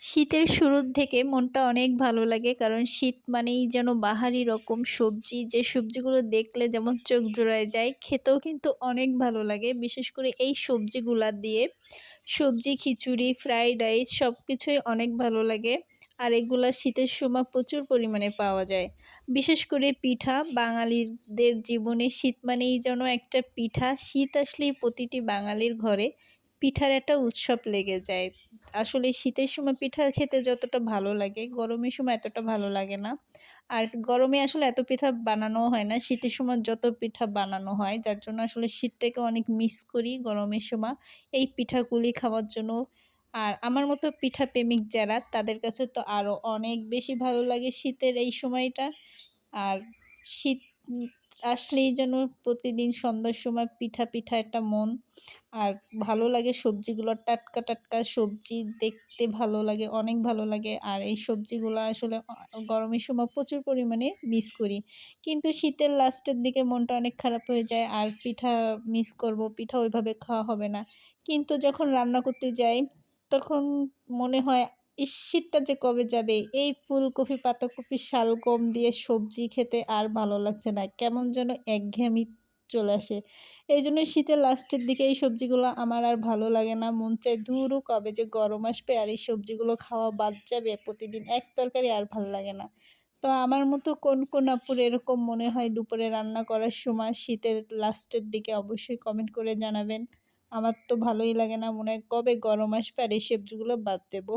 শীতের শুরুর থেকে মনটা অনেক ভালো লাগে কারণ শীত মানেই যেন বাহারি রকম সবজি যে সবজিগুলো দেখলে যেমন চোখ জুড়ায় যায় খেতেও কিন্তু অনেক ভালো লাগে বিশেষ করে এই সবজিগুলা দিয়ে সবজি খিচুড়ি ফ্রাইড রাইস সব কিছুই অনেক ভালো লাগে। আর এগুলা শীতের সময় প্রচুর পরিমাণে পাওয়া যায়। বিশেষ করে পিঠা বাঙালিদের জীবনে শীত মানেই যেন একটা পিঠা, শীত আসলেই প্রতিটি বাঙালির ঘরে পিঠার একটা উৎসব লেগে যায়। আসলে শীতের সময় পিঠা খেতে যতটা ভালো লাগে, গরমের সময় এতটা ভালো লাগে না। আর গরমে আসলে এত পিঠা বানানোও হয় না। শীতের সময় যত পিঠা বানানো হয়, যার জন্য আসলে শীতটাকে অনেক মিস করি গরমের সময় এই পিঠাগুলি খাওয়ার জন্য। আর আমার মতো পিঠা প্রেমিক যারা, তাদের কাছে তো আরো অনেক বেশি ভালো লাগে শীতের এই সময়টা। আর শীত আসলেই যেন প্রতিদিন সন্ধ্যার সময় পিঠা, পিঠা একটা মন। আর ভালো লাগে সবজিগুলো টাটকা, টাটকা সবজি দেখতে ভালো লাগে, অনেক ভালো লাগে। আর এই সবজিগুলো আসলে গরমের সময় প্রচুর পরিমাণে মিস করি। কিন্তু শীতের লাস্টের দিকে মনটা অনেক খারাপ হয়ে যায়। আর পিঠা মিস করব, পিঠা ওইভাবে খাওয়া হবে না। কিন্তু যখন রান্না করতে যাই, তখন মনে হয় ইস! শীতটা যে কবে যাবে? এই ফুলকপি, পাতাকপি, শালগম দিয়ে সবজি খেতে আর ভালো লাগছে না। কেমন যেন একঘেয়েমি চলে আসে। এইজন্য শীতের লাস্টের দিকে এই সবজিগুলো আমার আর ভালো লাগে না। মন চায় ধুরো কবে যে গরম আসবে আর এই সবজিগুলো খাওয়া বাদ যাবে। প্রতিদিন এক তরকারি আর ভাল লাগে না। তো আমার মতো কোন, কোন আপুর এরকম মনে হয় দুপুরে রান্না করার সময় শীতের লাস্টের দিকে অবশ্যই কমেন্ট করে জানাবেন। আমার তো ভালোই লাগে না। মনে হয় কবে গরম আসবে আর এই সবজিগুলো বাদ দেব।